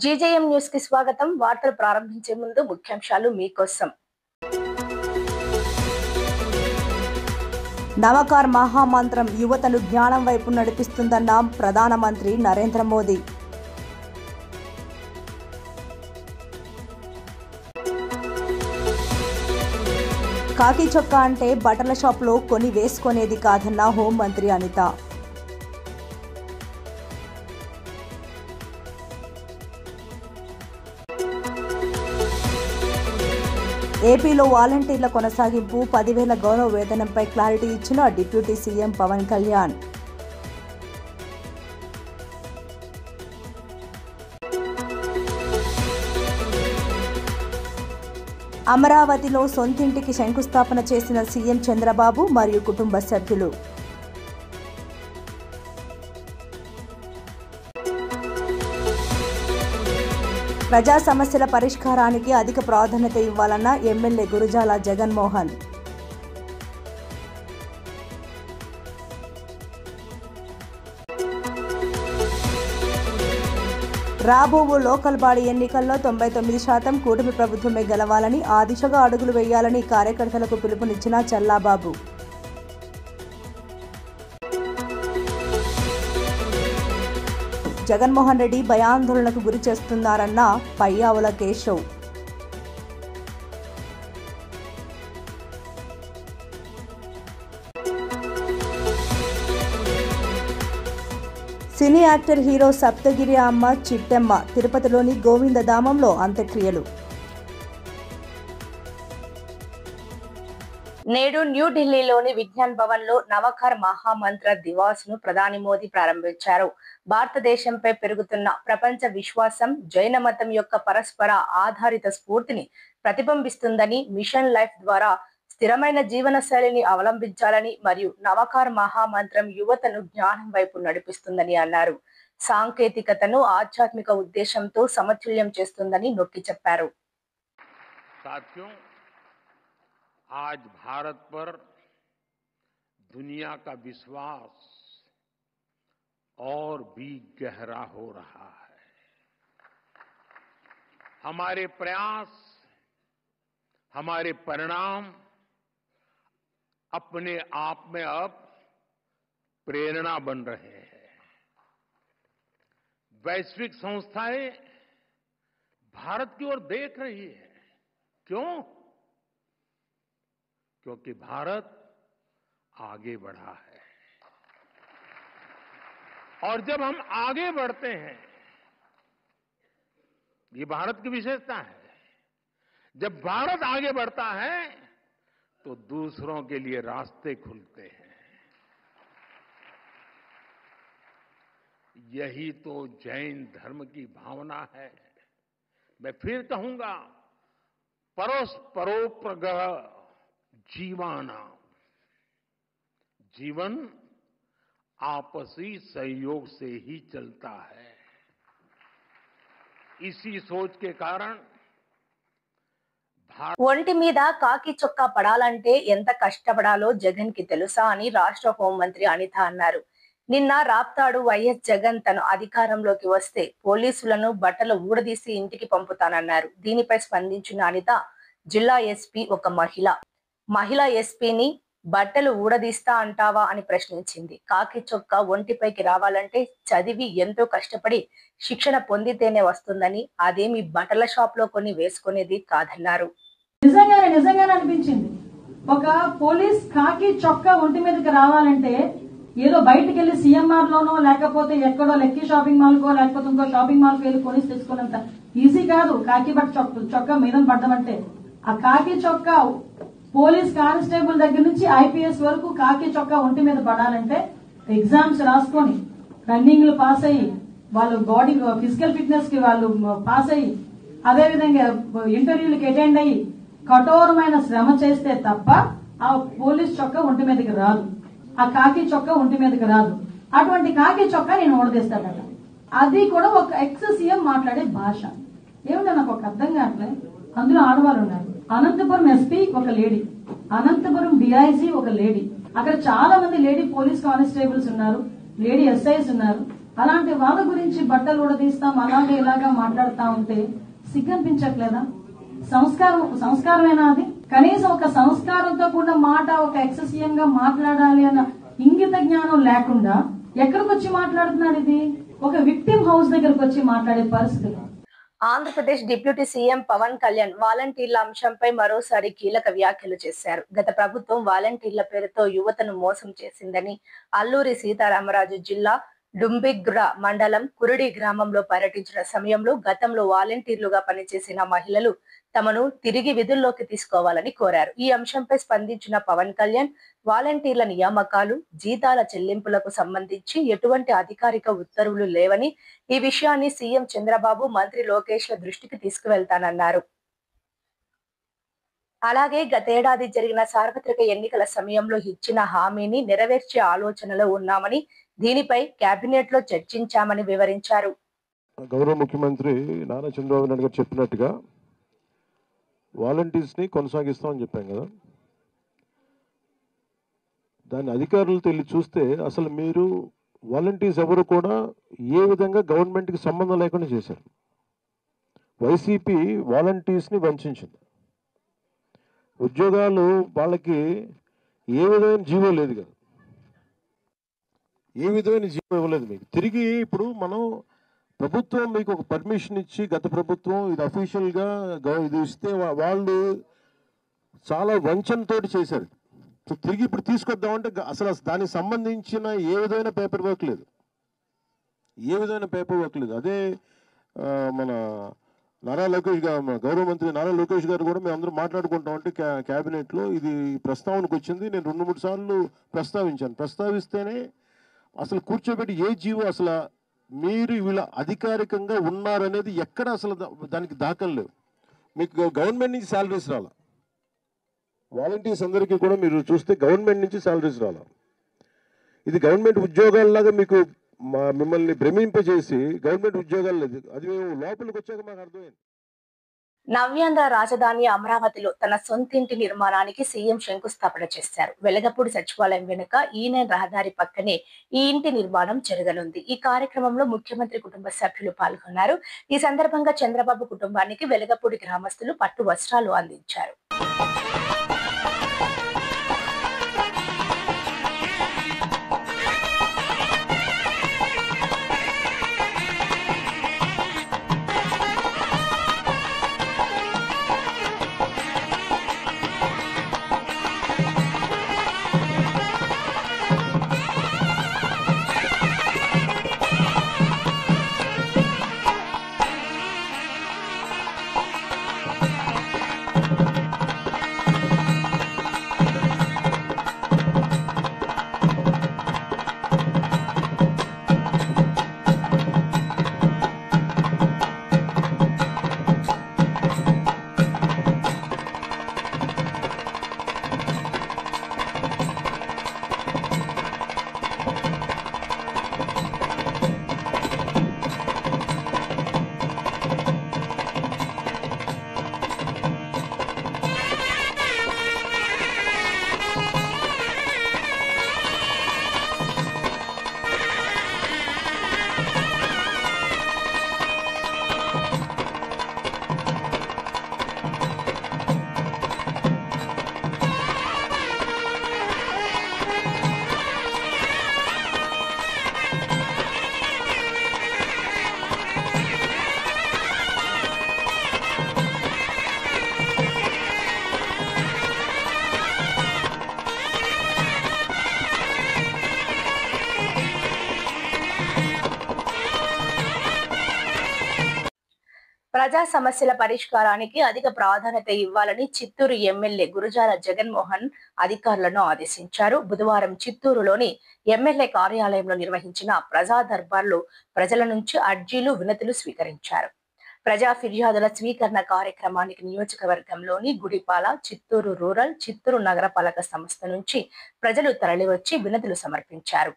GJM news కి స్వాగతం. వార్తలు ప్రారంభించే ముందు ముఖ్యాంశాలు మీకోసం. నవకార్ మహామంత్రం యువతను జ్ఞానం వైపు నడిపిస్తుందన్న ప్రధానమంత్రి నరేంద్ర మోదీ. కాకి చొక్కా అంటే బట్టల షాప్లో కొని వేసుకునేది కాదన్న హోంమంత్రి అనిత. ఏపీలో వాలంటీర్ల కొనసాగింపు 10,000 గౌరవ వేతనంపై క్లారిటీ ఇచ్చిన డిప్యూటీ సీఎం పవన్ కళ్యాణ్. అమరావతిలో సొంతింటికి శంకుస్థాపన చేసిన సీఎం చంద్రబాబు మరియు కుటుంబ సభ్యులు. ప్రజా సమస్యల పరిష్కారానికి అధిక ప్రాధాన్యత ఇవ్వాలన్న ఎమ్మెల్యే గురజాల జగన్మోహన్. రాబోవు లోకల్ బాడీ ఎన్నికల్లో 99% కూటమి ప్రభుత్వమే గెలవాలని, ఆ దిశగా అడుగులు వేయాలని కార్యకర్తలకు పిలుపునిచ్చిన చల్లాబాబు. జగన్మోహన్ రెడ్డి భయాందోళనకు గురి చేస్తున్నారన్న Payyavula Keshav. Cine actor hero Saptagiri అమ్మ చిట్టెమ్మ తిరుపతిలోని గోవిందధామంలో అంత్యక్రియలు. నేడు న్యూఢిల్లీలోని విజ్ఞాన్ భవన్ లో నవకార్ మహామంత్ర దివాస్ ను ప్రధాని మోదీ ప్రారంభించారు. భారతదేశంపై పెరుగుతున్న ప్రపంచ విశ్వాసం జైన మతం యొక్క పరస్పర ఆధారిత స్ఫూర్తిని ప్రతిబింబిస్తుందని, మిషన్ లైఫ్ ద్వారా స్థిరమైన జీవన శైలిని అవలంబించాలని మరియు నవకార్ మహామంత్రం యువతను జ్ఞానం వైపు నడిపిస్తుందని అన్నారు. సాంకేతికతను ఆధ్యాత్మిక ఉద్దేశంతో సమతుల్యం చేస్తుందని నొక్కి చెప్పారు. आज भारत पर दुनिया का विश्वास और भी गहरा हो रहा है. हमारे प्रयास, हमारे परिणाम अपने आप में अब प्रेरणा बन रहे हैं. वैश्विक संस्थाएं भारत की ओर देख रही है. क्यों? क्योंकि भारत आगे बढ़ा है. और जब हम आगे बढ़ते हैं, ये भारत की विशेषता है, जब भारत आगे बढ़ता है तो दूसरों के लिए रास्ते खुलते हैं. यही तो जैन धर्म की भावना है. मैं फिर कहूंगा, परोपकार जीवाना. जीवन आपसी सहयोग से ही चलता है. इसी सोच के कारण ఒంటి మీద కాకి చొక్కా పడాలంటే ఎంత కష్టపడాలో జగన్ కి తెలుసా అని రాష్ట్ర హోంమంత్రి అనిత అన్నారు. నిన్న రాప్తాడు వైఎస్ జగన్ తను అధికారంలోకి వస్తే పోలీసులను బట్టలు ఊడదీసి ఇంటికి పంపుతానన్నారు. దీనిపై స్పందించిన అనిత, జిల్లా ఎస్పీ ఒక మహిళా ఎస్పీని బట్టలు ఊడదీస్తా అంటావా అని ప్రశ్నించింది. కాకి చొక్కా ఒంటిపైకి రావాలంటే చదివి ఎంతో కష్టపడి శిక్షణ పొందితేనే వస్తుందని, అదేమి బట్టల షాప్ లో కొని వేసుకునేది కాదన్నారు. నిజంగానే అనిపించింది. ఒక పోలీస్ కాకి చొక్కా ఒంటి మీదకి రావాలంటే ఏదో బయటకు వెళ్లి సిఎంఆర్ లోనో లేకపోతే ఎక్కడో లెక్కీ షాపింగ్ మాల్ కో లేకపోతే ఇంకో షాపింగ్ మాల్ కి వెళ్లి కొని తెచ్చుకున్నంత ఈజీ కాదు. కాకి చొక్కా మీద పడ్డమంటే ఆ కాకి చొక్కా పోలీస్ కానిస్టేబుల్ దగ్గర నుంచి ఐపీఎస్ వరకు కాకి చొక్కా ఒంటి మీద పడాలంటే ఎగ్జామ్స్ రాసుకొని రన్నింగ్లు పాస్ అయ్యి వాళ్ళు బాడీ ఫిజికల్ ఫిట్నెస్ కి వాళ్ళు పాస్ అయ్యి అదేవిధంగా ఇంటర్వ్యూలకు అటెండ్ అయ్యి కఠోరమైన శ్రమ చేస్తే తప్ప ఆ పోలీస్ చొక్కా ఒంటి మీదకి రాదు, ఆ కాకి చొక్కా ఒంటి మీదకి రాదు. అటువంటి కాకి చొక్కా నేను ఓడదీస్తాడట. అది కూడా ఒక ఎక్స్ సీఎం మాట్లాడే భాష. ఏమిటో నాకు ఒక అర్థం కావట్లే. అందులో ఆడవాళ్ళు ఉన్నారు. అనంతపురం ఎస్పీ ఒక లేడీ, అనంతపురం డిఐజీ ఒక లేడీ, అక్కడ చాలా మంది లేడీ పోలీస్ కానిస్టేబుల్స్ ఉన్నారు, లేడీ ఎస్ఐస్ ఉన్నారు. అలాంటి వాళ్ళ గురించి బట్టలు ఉడదీస్తాం అలాగే ఇలాగా మాట్లాడుతా ఉంటే సిగ్గనిపించట్లేదా? సంస్కారమేనా అది? కనీసం ఒక సంస్కారంతో కూడిన మాట ఒక ఎక్స్-సీఎం గా మాట్లాడాలి అన్న ఇంగిత జ్ఞానం లేకుండా ఎక్కడికి వచ్చి మాట్లాడుతున్నాడు? ఇది ఒక విక్టిమ్ హౌస్ దగ్గరకు వచ్చి మాట్లాడే పరిస్థితి. ఆంధ్రప్రదేశ్ డిప్యూటీ సీఎం పవన్ కళ్యాణ్ వాలంటీర్ల అంశంపై మరోసారి కీలక వ్యాఖ్యలు చేశారు. గత ప్రభుత్వం వాలంటీర్ల పేరుతో యువతను మోసం చేసిందని అల్లూరి సీతారామరాజు జిల్లా డుంబిగ్ర మండలం కురుడి గ్రామంలో పర్యటించిన సమయంలో గతంలో వాలంటీర్లుగా పనిచేసిన మహిళలు తమను తిరిగి విధుల్లోకి తీసుకోవాలని కోరారు. ఈ అంశంపై స్పందించిన పవన్ కళ్యాణ్ వాలంటీర్ల నియామకాలు, జీతాల చెల్లింపులకు సంబంధించి ఎటువంటి అధికారిక ఉత్తర్వులు లేవని, ఈ విషయాన్ని సీఎం చంద్రబాబు, మంత్రి లోకేష్ల దృష్టికి తీసుకువెళ్తానన్నారు. అలాగే గతేడాది జరిగిన సార్వత్రిక ఎన్నికల సమయంలో ఇచ్చిన హామీని నెరవేర్చే ఆలోచనలో ఉన్నామని, దీనిపై కేబినెట్ లో చర్చించామని వివరించారు. గౌరవ ముఖ్యమంత్రి నారా చంద్రబాబు నాయుడు గారు చెప్పినట్టుగా వాలంటీర్స్ని కొనసాగిస్తామని చెప్పాం కదా. దాని అధికారులతో వెళ్ళి చూస్తే అసలు మీరు వాలంటీర్స్ ఎవరు కూడా ఏ విధంగా గవర్నమెంట్కి సంబంధం లేకుండా చేశారు. వైసీపీ వాలంటీర్స్ని వంచింది. ఉద్యోగాలు వాళ్ళకి ఏ విధమైన జీవో లేదు కదా, ఏ విధమైన జీవో ఇవ్వలేదు మీకు. తిరిగి ఇప్పుడు మనం ప్రభుత్వం మీకు ఒక పర్మిషన్ ఇచ్చి, గత ప్రభుత్వం ఇది అఫీషియల్గా ఇది ఇస్తే వాళ్ళు చాలా వంచనతోటి చేశారు. సో తిరిగి ఇప్పుడు తీసుకొద్దామంటే అసలు దానికి సంబంధించిన ఏ విధమైన పేపర్ వర్క్ లేదు, అదే మన నారా లోకేష్ గారు, గౌరవ మంత్రి నారా లోకేష్ గారు కూడా మేము అందరూ మాట్లాడుకుంటామంటే క్యాబినెట్లో ఇది ప్రస్తావనకు వచ్చింది. నేను 2-3 సార్లు ప్రస్తావిస్తేనే అసలు కూర్చోబెట్టి ఏ జీవో అసలు మీరు వీళ్ళ అధికారికంగా ఉన్నారనేది ఎక్కడ అసలు దానికి దాఖలు లేవు. మీకు గవర్నమెంట్ నుంచి శాలరీస్ రాలా, వాలంటీర్స్ అందరికీ కూడా మీరు చూస్తే గవర్నమెంట్ నుంచి శాలరీస్ రాలా. ఇది గవర్నమెంట్ ఉద్యోగాల్లాగా మీకు మిమ్మల్ని భ్రమింపజేసి గవర్నమెంట్ ఉద్యోగాలు లేదు. అది మేము లోపలికి వచ్చాక మాకు అర్థమైంది. నవ్యాంధ్ర రాజధాని అమరావతిలో తన సొంతింటి నిర్మాణానికి సీఎం శంకుస్థాపన చేశారు. వెలగపూడి సచివాలయం వెనుక ఈనెన్ రహదారి పక్కనే ఈ ఇంటి నిర్మాణం జరగనుంది. ఈ కార్యక్రమంలో ముఖ్యమంత్రి కుటుంబ సభ్యులు పాల్గొన్నారు. ఈ సందర్భంగా చంద్రబాబు కుటుంబానికి వెలగపూడి గ్రామస్తులు పట్టు వస్త్రాలు అందించారు. ప్రజా సమస్యల పరిష్కారానికి అధిక ప్రాధాన్యత ఇవ్వాలని చిత్తూరు ఎమ్మెల్యే గురజాల జగన్మోహన్ అధికారులను ఆదేశించారు. బుధవారం చిత్తూరులోని ఎమ్మెల్యే కార్యాలయంలో నిర్వహించిన ప్రజా దర్బార్లో ప్రజల నుంచి అర్జీలు, వినతులు స్వీకరించారు. ప్రజా ఫిర్యాదుల స్వీకరణ కార్యక్రమానికి నియోజకవర్గంలోని గుడిపాల, చిత్తూరు రూరల్, చిత్తూరు నగరపాలక సంస్థ నుంచి ప్రజలు తరలివచ్చి వినతులు సమర్పించారు.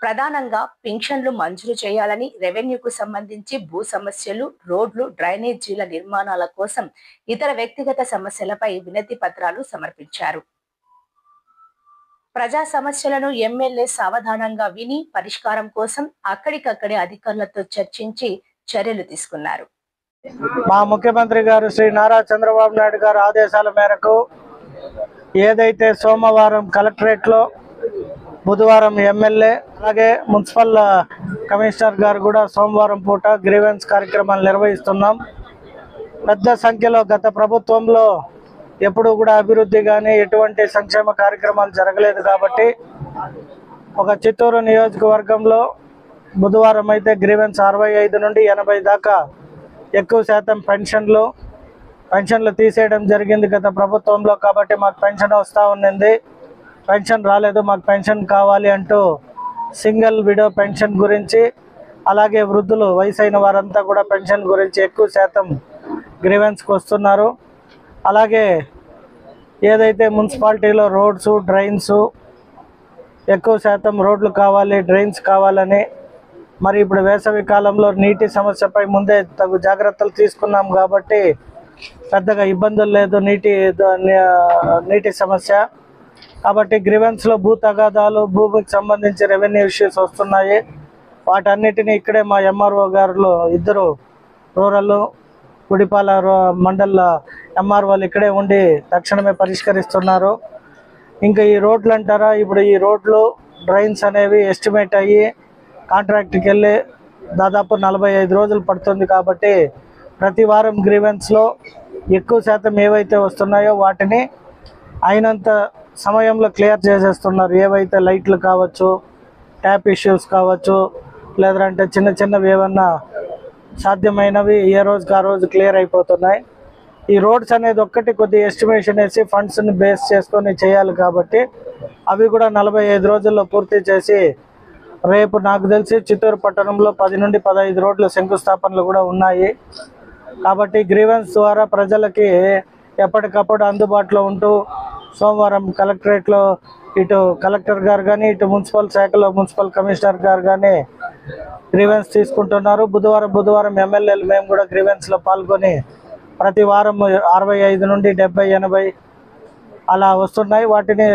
ప్రధానంగా పింఛన్లు మంజూరు చేయాలని, రెవెన్యూకు సంబంధించి భూ సమస్యలు, రోడ్లు, డ్రైనేజీల నిర్మాణాల కోసం ఇతర వ్యక్తిగత సమస్యలపై వినతి పత్రాలు సమర్పించారు. ప్రజా సమస్యలను ఎమ్మెల్యే సావధానంగా విని పరిష్కారం కోసం అక్కడికక్కడే అధికారులతో చర్చించి చర్యలు తీసుకున్నారు. మా ముఖ్యమంత్రి గారు శ్రీ నారా చంద్రబాబు నాయుడు గారు ఆదేశాల మేరకు ఏదైతే సోమవారం కలెక్టరేట్లో, బుధవారం ఎమ్మెల్యే అలాగే మున్సిపల్ కమిషనర్ గారు కూడా సోమవారం పూట గ్రీవెన్స్ కార్యక్రమాలు నిర్వహిస్తున్నాం. పెద్ద సంఖ్యలో గత ప్రభుత్వంలో ఎప్పుడు కూడా అభివృద్ధి కానీ ఎటువంటి సంక్షేమ కార్యక్రమాలు జరగలేదు కాబట్టి ఒక చిత్తూరు నియోజకవర్గంలో బుధవారం అయితే గ్రీవెన్స్ 65 నుండి 80 దాకా ఎక్కువ శాతం పెన్షన్లు తీసేయడం జరిగింది గత ప్రభుత్వంలో. కాబట్టి మాకు పెన్షన్ వస్తూ ఉన్నింది, పెన్షన్ రాలేదు, మాకు పెన్షన్ కావాలి అంటూ సింగిల్ విడో పెన్షన్ గురించి అలాగే వృద్ధులు వయసైన వారంతా కూడా పెన్షన్ గురించి ఎక్కువ శాతం గ్రీవెన్స్కి వస్తున్నారు. అలాగే ఏదైతే మున్సిపాలిటీలో రోడ్స్, డ్రైన్స్ ఎక్కువ శాతం రోడ్లు కావాలి, డ్రైన్స్ కావాలని, మరి ఇప్పుడు వేసవి కాలంలో నీటి సమస్యపై ముందే తగు జాగ్రత్తలు తీసుకున్నాం కాబట్టి పెద్దగా ఇబ్బందులు లేదు నీటి సమస్య. కాబట్టి గ్రీవెన్స్లో భూ తగాదాలు, భూమికి సంబంధించి రెవెన్యూ ఇష్యూస్ వస్తున్నాయి. వాటన్నిటిని ఇక్కడే మా ఎంఆర్ఓ గారు ఇద్దరు రూరల్ గుడిపాల మండల ఎంఆర్ఓలు ఇక్కడే ఉండి తక్షణమే పరిష్కరిస్తున్నారు. ఇంకా ఈ రోడ్లు అంటారా, ఇప్పుడు ఈ రోడ్లు డ్రైన్స్ అనేవి ఎస్టిమేట్ అయ్యి కాంట్రాక్ట్కి వెళ్ళి దాదాపు 45 రోజులు పడుతుంది. కాబట్టి ప్రతి వారం గ్రీవెన్స్లో ఎక్కువ శాతం ఏవైతే వస్తున్నాయో వాటిని అయినంత సమయంలో క్లియర్ చేసేస్తున్నారు. ఏవైతే లైట్లు కావచ్చు, ట్యాప్ ఇష్యూస్ కావచ్చు, లేదంటే చిన్న చిన్నవి ఏమన్నా సాధ్యమైనవి ఏ రోజుకి ఆ రోజు క్లియర్ అయిపోతున్నాయి. ఈ రోడ్స్ అనేది ఒక్కటి కొద్ది ఎస్టిమేషన్ వేసి ఫండ్స్ని బేస్ చేసుకొని చేయాలి కాబట్టి అవి కూడా 45 రోజుల్లో పూర్తి చేసి రేపు నాకు తెలిసి చిత్తూరు పట్టణంలో 10 నుండి 15 రోడ్ల శంకుస్థాపనలు కూడా ఉన్నాయి. కాబట్టి గ్రీవెన్స్ ద్వారా ప్రజలకి ఎప్పటికప్పుడు అందుబాటులో ఉంటూ సోమవారం కలెక్టరేట్లో ఇటు కలెక్టర్ గారు కానీ ఇటు మున్సిపల్ శాఖలో మున్సిపల్ కమిషనర్ గారు కానీ గ్రీవెన్స్ తీసుకుంటున్నారు. బుధవారం ఎమ్మెల్యేలు మేము కూడా గ్రీవెన్స్లో పాల్గొని ప్రతి వారం 65 నుండి 70, 80 అలా వస్తున్నాయి. వాటిని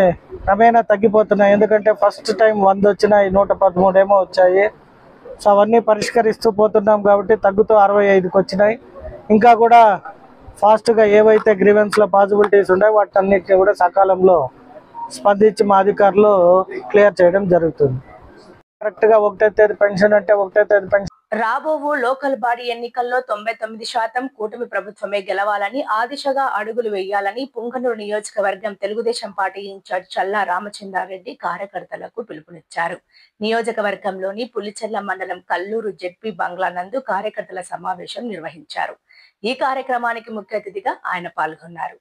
క్రమేణా తగ్గిపోతున్నాయి. ఎందుకంటే ఫస్ట్ టైం 100 వచ్చినాయి, 113 ఏమో వచ్చాయి. సో అవన్నీ పరిష్కరిస్తూ పోతున్నాం కాబట్టి తగ్గుతూ 65కి వచ్చినాయి. ఇంకా కూడా ఫాస్ట్గా ఏవైతే గ్రీవెన్స్లో పాసిబిలిటీస్ ఉన్నాయో వాటన్నిటిని కూడా సకాలంలో స్పందించి మా అధికారులు క్లియర్ చేయడం జరుగుతుంది. కరెక్ట్గా 1వ తేదీ పెన్షన్ అంటే 1వ తేదీ పెన్షన్. రాబోవు లోకల్ బాడీ ఎన్నికల్లో 99% కూటమి ప్రభుత్వమే గెలవాలని ఆ దిశగా అడుగులు వేయాలని పుంగనూరు నియోజకవర్గం తెలుగుదేశం పార్టీ ఇన్ఛార్జ్ చల్లా రామచంద్రారెడ్డి కార్యకర్తలకు పిలుపునిచ్చారు. నియోజకవర్గంలోని పులిచెర్ల మండలం కల్లూరు జెడ్పీ బంగ్లా నందు కార్యకర్తల సమావేశం నిర్వహించారు. ఈ కార్యక్రమానికి ముఖ్య అతిథిగా ఆయన పాల్గొన్నారు.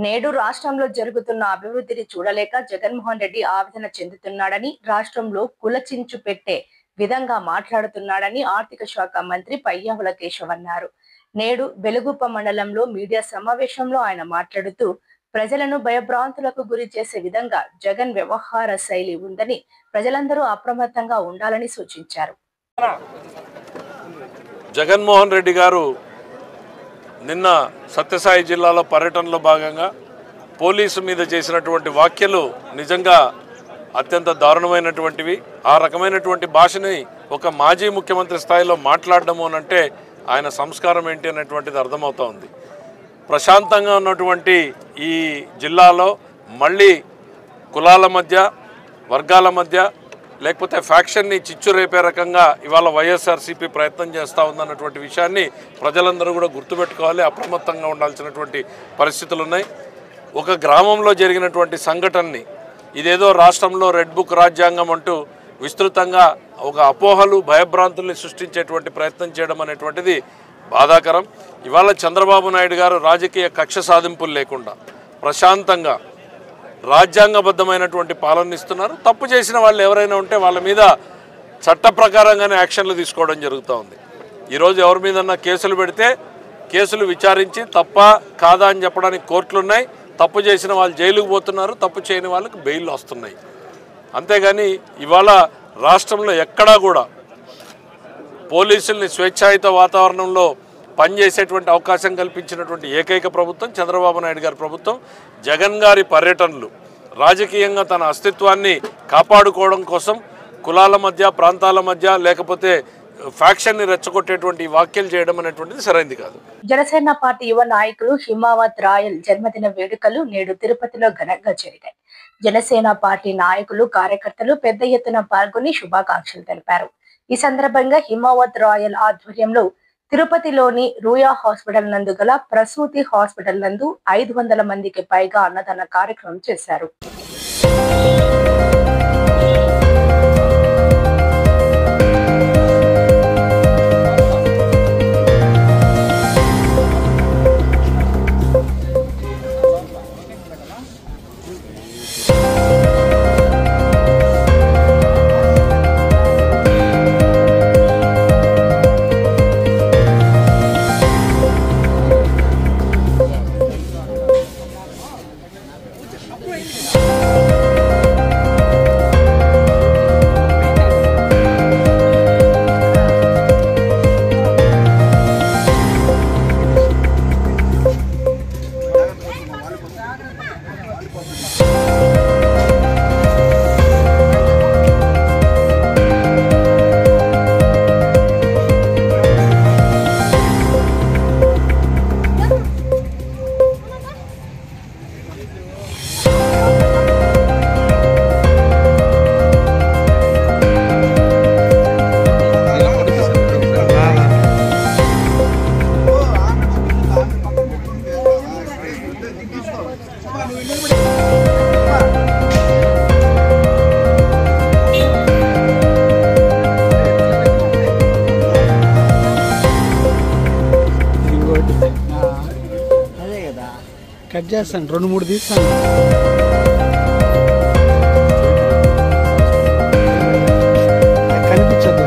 నేడు రాష్ట్రంలో జరుగుతున్న అభివృద్ధిని చూడలేక జగన్మోహన్ రెడ్డి ఆవేదన చెందుతున్నాడని, రాష్ట్రంలో కులచించు పెట్టే విధంగా మాట్లాడుతున్నాడని ఆర్థిక శాఖ మంత్రి పయ్యావుల కేశవ్ అన్నారు. నేడు వెలుగుప్ప మండలంలో మీడియా సమావేశంలో ఆయన మాట్లాడుతూ ప్రజలను భయభ్రాంతులకు గురి చేసే విధంగా జగన్ వ్యవహార శైలి ఉందని, ప్రజలందరూ అప్రమత్తంగా ఉండాలని సూచించారు. జగన్మోహన్ రెడ్డి గారు నిన్న సత్యసాయి జిల్లాలో పర్యటనలో భాగంగా పోలీసు మీద చేసినటువంటి వ్యాఖ్యలు నిజంగా అత్యంత దారుణమైనటువంటివి. ఆ రకమైనటువంటి భాషని ఒక మాజీ ముఖ్యమంత్రి స్థాయిలో మాట్లాడడము అంటే ఆయన సంస్కారం ఏంటి అనేటువంటిది అర్థమవుతా ఉంది. ప్రశాంతంగా ఉన్నటువంటి ఈ జిల్లాలో మళ్ళీ కులాల మధ్య, వర్గాల మధ్య, లేకపోతే ఫ్యాక్షన్ని చిచ్చు రేపే రకంగా ఇవాళ వైఎస్ఆర్సీపీ ప్రయత్నం చేస్తూ ఉందన్నటువంటి విషయాన్ని ప్రజలందరూ కూడా గుర్తుపెట్టుకోవాలి, అప్రమత్తంగా ఉండాల్సినటువంటి పరిస్థితులు ఉన్నాయి. ఒక గ్రామంలో జరిగినటువంటి సంఘటనని ఇదేదో రాష్ట్రంలో రెడ్ బుక్ రాజ్యాంగం అంటూ విస్తృతంగా ఒక అపోహలు, భయభ్రాంతుల్ని సృష్టించేటువంటి ప్రయత్నం చేయడం అనేటువంటిది బాధాకరం. ఇవాళ చంద్రబాబు నాయుడు గారు రాజకీయ కక్ష సాధింపులు లేకుండా ప్రశాంతంగా రాజ్యాంగబద్ధమైనటువంటి పాలన ఇస్తున్నారు. తప్పు చేసిన వాళ్ళు ఎవరైనా ఉంటే వాళ్ళ మీద చట్ట ప్రకారంగానే యాక్షన్లు తీసుకోవడం జరుగుతూ ఉంది. ఈరోజు ఎవరి మీదన్నా కేసులు పెడితే కేసులు విచారించి తప్ప కాదా అని చెప్పడానికి కోర్టులు ఉన్నాయి. తప్పు చేసిన వాళ్ళు జైలుకు పోతున్నారు, తప్పు చేయని వాళ్ళకి బెయిల్ వస్తున్నాయి. అంతేగాని ఇవాళ రాష్ట్రంలో ఎక్కడా కూడా పోలీసుల్ని స్వేచ్ఛాయుత వాతావరణంలో పనిచేసేటువంటి అవకాశం కల్పించినటువంటి ఏకైక ప్రభుత్వం చంద్రబాబు నాయుడు గారి ప్రభుత్వం. జగన్ గారి పర్యటనలు రాజకీయంగా తన అస్తిత్వాన్ని కాపాడుకోవడం కోసం కులాల మధ్య, ప్రాంతాల మధ్య, లేకపోతే ఫ్యాక్షన్ని రెచ్చగొట్టేటువంటి వ్యాఖ్యలు చేయడం అనేటువంటిది సరైనది కాదు. జనసేన పార్టీ యువ నాయకులు హిమావత్ రాయల్ జన్మదిన వేడుకలు నేడు తిరుపతిలో ఘనంగా జరిగాయి. జనసేన పార్టీ నాయకులు, కార్యకర్తలు పెద్ద ఎత్తున పాల్గొని శుభాకాంక్షలు తెలిపారు. ఈ సందర్భంగా హిమావత్ రాయల్ ఆధ్వర్యంలో తిరుపతిలోని రూయా హాస్పిటల్ నందు గల ప్రసూతి హాస్పిటల్ నందు 500 మందికి పైగా అన్నదాన కార్యక్రమం చేశారు. కట్ చేస్తాను, 2-3 తీస్తాను. కనిపించదు.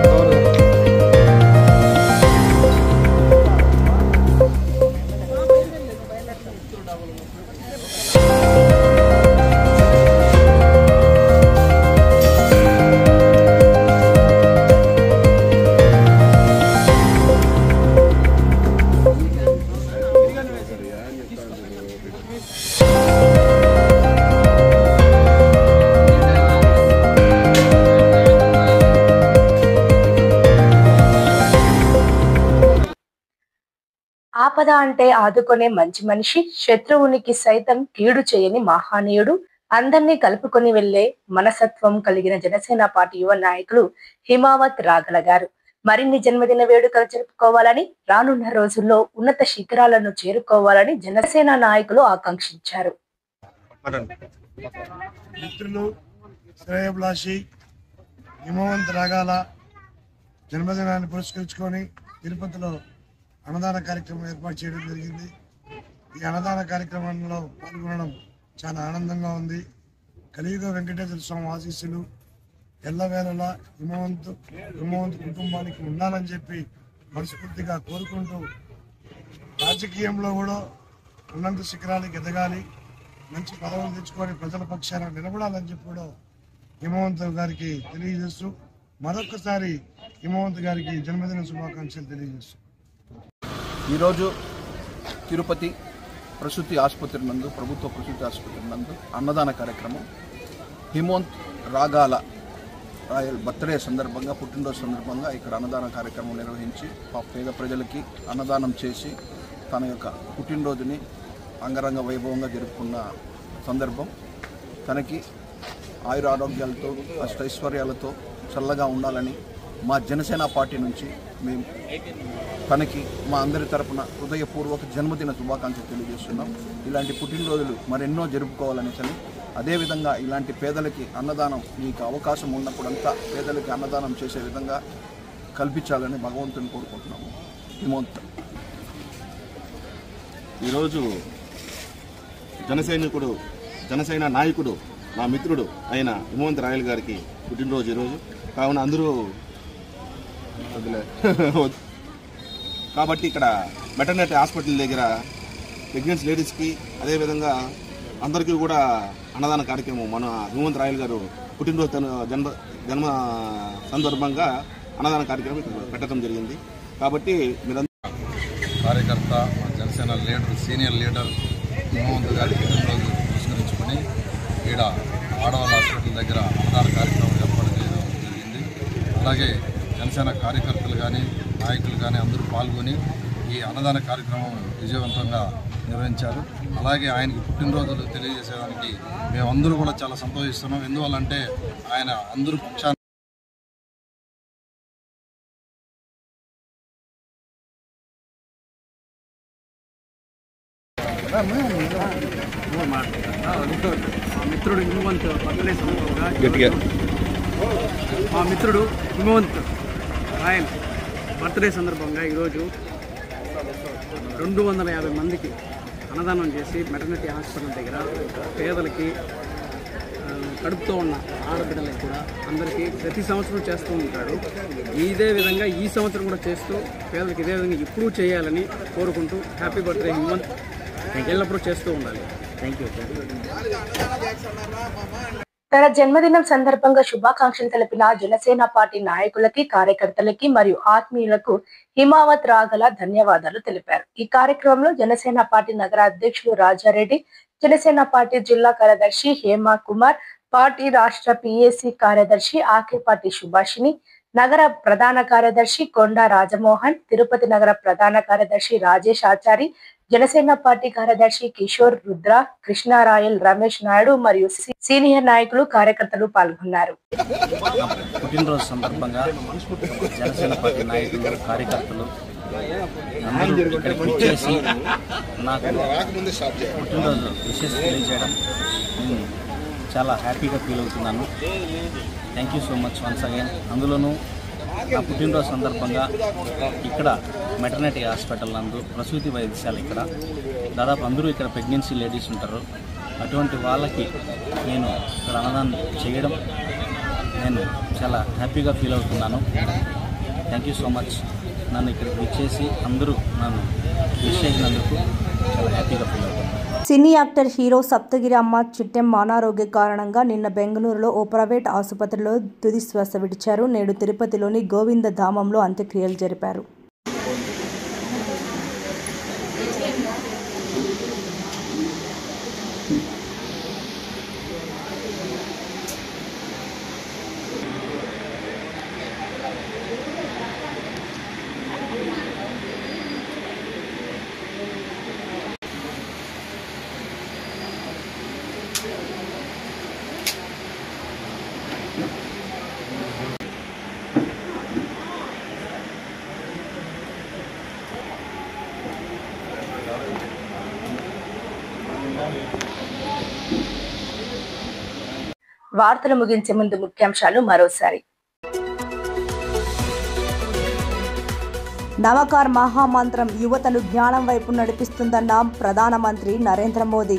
ఆపద అంటే ఆదుకునే మంచి మనిషి, శత్రువునికి సైతం కీడు చేయని మహానీయుడు, అందరినీ కలుపుకొని వెళ్లే మనసత్వం కలిగిన జనసేన పార్టీ యువ నాయకులు హిమావత్ రాగల గారు మరిన్ని జన్మదిన వేడుకలు జరుపుకోవాలని, రానున్న రోజుల్లో ఉన్నత శిఖరాలను చేరుకోవాలని జనసేన నాయకులు ఆకాంక్షించారు. మిత్రులు శ్రేయభిలాషి హిమవంత్ రాగాల జన్మదినాన్ని పురస్కరించుకొని తిరుపతిలో అన్నదాన కార్యక్రమం ఏర్పాటు చేయడం జరిగింది. ఈ అన్నదాన కార్యక్రమంలో పాల్గొనడం చాలా ఆనందంగా ఉంది. కలియుగ వెంకటేశ్వర స్వామి ఆశీస్సులు ఎల్లవేళలా హిమవంత్ కుటుంబానికి ఉండాలని చెప్పి మనస్ఫూర్తిగా కోరుకుంటూ, రాజకీయంలో కూడా ఉన్నత శిఖరాలకు ఎదగాలి, మంచి పదవులు తెచ్చుకొని ప్రజల పక్షాన నిలబడాలని చెప్పి కూడా హిమవంత్ గారికి తెలియజేస్తూ, మరొకసారి హిమవంత్ గారికి జన్మదిన శుభాకాంక్షలు తెలియజేస్తూ, ఈరోజు తిరుపతి ప్రసూతి ఆసుపత్రి నందు, ప్రభుత్వ ప్రసూతి ఆసుపత్రి నందు అన్నదాన కార్యక్రమం హిమవంత్ రాగాల రాయల్ బర్త్డే సందర్భంగా, పుట్టినరోజు సందర్భంగా ఇక్కడ అన్నదాన కార్యక్రమం నిర్వహించి పేద ప్రజలకి అన్నదానం చేసి తన యొక్క పుట్టినరోజుని అంగరంగ వైభవంగా జరుపుకున్న సందర్భం. తనకి ఆయురారోగ్యాలతో అష్టైశ్వర్యాలతో చల్లగా ఉండాలని మా జనసేన పార్టీ నుంచి మేము తనకి మా అందరి తరపున హృదయపూర్వక జన్మదిన శుభాకాంక్షలు తెలియజేస్తున్నాం. ఇలాంటి పుట్టినరోజులు మరెన్నో జరుపుకోవాలని అదేవిధంగా ఇలాంటి పేదలకి అన్నదానం మీకు అవకాశం ఉన్నప్పుడంతా పేదలకి అన్నదానం చేసే విధంగా కల్పించాలని భగవంతుని కోరుకుంటున్నాము. హిమవంత్ ఈరోజు జనసేన నాయకుడు నా మిత్రుడు అయిన హిమవంత్ రాయల్ గారికి పుట్టినరోజు ఈరోజు. కావున అందరూ కాబట్టి ఇక్కడ మెటర్నిటీ హాస్పిటల్ దగ్గర ప్రెగ్నెన్సీ లేడీస్కి అదేవిధంగా అందరికీ కూడా అన్నదాన కార్యక్రమం మన హిమవంత్ రాయల్ గారు పుట్టినరోజు జన్మ సందర్భంగా అన్నదాన కార్యక్రమం ఇక్కడ పెట్టడం జరిగింది. కాబట్టి మీరంతా కార్యకర్త Janasena leader senior leader Himavanth గారి పుట్టినరోజు పురస్కరించుకొని ఈడ ఆడవాళ్ళ హాస్పిటల్ దగ్గర అన్నదాన కార్యక్రమం ఏర్పాటు చేయడం జరిగింది. అలాగే జనసేన కార్యకర్తలు కానీ నాయకులు కానీ అందరూ పాల్గొని ఈ అన్నదాన కార్యక్రమం విజయవంతంగా నిర్వహించారు. అలాగే ఆయనకి పుట్టినరోజులు తెలియజేసేదానికి మేమందరూ కూడా చాలా సంతోషిస్తున్నాం. ఎందువల్లంటే ఆయన అందరూ పక్షాన్ని మిత్రుడు హిమవంత్ బర్త్డే సందర్భంగా మా మిత్రుడు హిమవంత్ రాయల్ బర్త్డే సందర్భంగా ఈరోజు 250 మందికి అన్నదానం చేసి మెటర్నిటీ హాస్పిటల్ దగ్గర పేదలకి కడుపుతో ఉన్న ఆడబిడ్డలకి కూడా అందరికీ ప్రతి సంవత్సరం చేస్తూ ఉంటాడు. ఇదే విధంగా ఈ సంవత్సరం కూడా చేస్తూ పేదలకు ఇదే విధంగా ఇప్పుడు చేయాలని కోరుకుంటూ హ్యాపీ బర్త్డే హిమవంత్ ఎల్లప్పుడూ చేస్తూ ఉండాలి. Thank you. తన జన్మదినం సందర్భంగా శుభాకాంక్షలు తెలిపిన జనసేన పార్టీ నాయకులకి, కార్యకర్తలకి మరియు ఆత్మీయులకు హిమవంత్ రాగల ధన్యవాదాలు తెలిపారు. ఈ కార్యక్రమంలో జనసేన పార్టీ నగర అధ్యక్షులు రాజారెడ్డి, జనసేన పార్టీ జిల్లా కార్యదర్శి హేమా కుమార్, పార్టీ రాష్ట్ర పిఎసి కార్యదర్శి ఆకేపాటి సుభాషిణి, నగర ప్రధాన కార్యదర్శి కొండా రాజమోహన్, తిరుపతి నగర ప్రధాన కార్యదర్శి రాజేష్ ఆచారి, జనసేన పార్టీ కార్యదర్శి కిషోర్ రుద్ర, కృష్ణారాయల్, రమేష్ నాయుడు మరియు సీనియర్ నాయకులు, కార్యకర్తలు పాల్గొన్నారు. పుట్టినరోజు సందర్భంగా జనసేన పార్టీ నాయకులు, కార్యకర్తలు అందరూ ఇక్కడికి వచ్చేసి నాకు పుట్టినరోజు విషెస్ తెలియజేయడం చాలా హ్యాపీగా ఫీల్ అవుతున్నాను. Thank you so much once again. అందులోనూ నా పుట్టినరోజు సందర్భంగా ఇక్కడ మెటర్నిటీ హాస్పిటల్ నందు ప్రసూతి వైద్యశాల ఇక్కడ దాదాపు అందరూ ఇక్కడ ప్రెగ్నెన్సీ లేడీస్ ఉంటారు. అటువంటి వాళ్ళకి నేను ఇక్కడ అన్నదానం చేయడం నేను చాలా హ్యాపీగా ఫీల్ అవుతున్నాను. Thank you so much. నన్ను ఇక్కడికి వచ్చేసి అందరూ నన్ను విష్ చేసినందుకు చాలా హ్యాపీగా ఫీల్ అవుతున్నాను. సినీ యాక్టర్ హీరో సప్తగిరి అమ్మ చిట్టెం అనారోగ్య కారణంగా నిన్న బెంగళూరులో ఓ ప్రైవేట్ ఆసుపత్రిలో తుది శ్వాస విడిచారు. నేడు తిరుపతిలోని గోవింద ధామంలో అంత్యక్రియలు జరిపారు. వార్తలు ముగించే ముందు ముఖ్యాంశాలు మరోసారి. నవకార్ మహామంత్రం యువతను జ్ఞానం వైపు నడిపిస్తుందన్న ప్రధానమంత్రి నరేంద్ర మోదీ.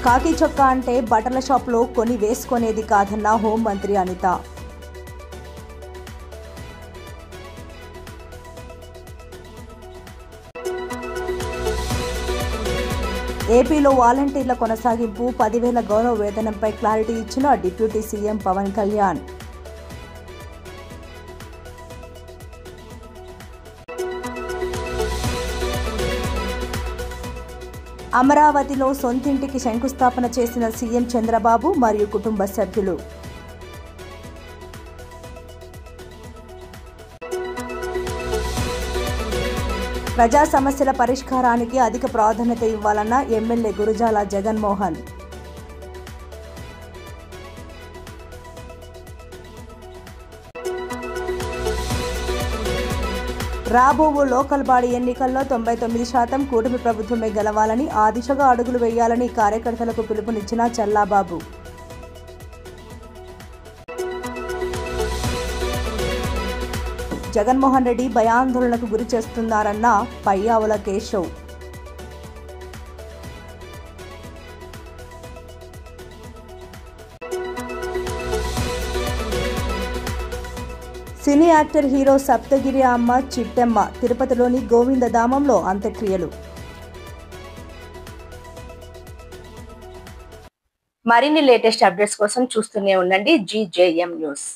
కాకి చొక్కా అంటే బట్టల షాప్లో కొని వేసుకునేది కాదన్న హోంమంత్రి అనిత. ఏపీలో వాలంటీర్ల కొనసాగింపు 10,000 గౌరవ వేతనంపై క్లారిటీ ఇచ్చిన డిప్యూటీ సీఎం పవన్ కళ్యాణ్. అమరావతిలో సొంతింటికి శంకుస్థాపన చేసిన సీఎం చంద్రబాబు మరియు కుటుంబ సభ్యులు. ప్రజా సమస్యల పరిష్కారానికి అధిక ప్రాధాన్యత ఇవ్వాలన్న ఎమ్మెల్యే గురజాల జగన్మోహన్. రాబోవు లోకల్ బాడీ ఎన్నికల్లో 99% కూటమి ప్రభుత్వమే గెలవాలని, ఆ దిశగా అడుగులు వేయాలని కార్యకర్తలకు పిలుపునిచ్చిన చల్లాబాబు. జగన్మోహన్ రెడ్డి భయాందోళనకు గురి చేస్తున్నారన్న Payyavula Keshav. Cine actor hero Saptagiri అమ్మ చిట్టెమ్మ తిరుపతిలోని గోవిందధామంలో అంత్యక్రియలు. మరిన్ని లేటెస్ట్ అప్డేట్స్ కోసం చూస్తూనే ఉండండి GJM న్యూస్.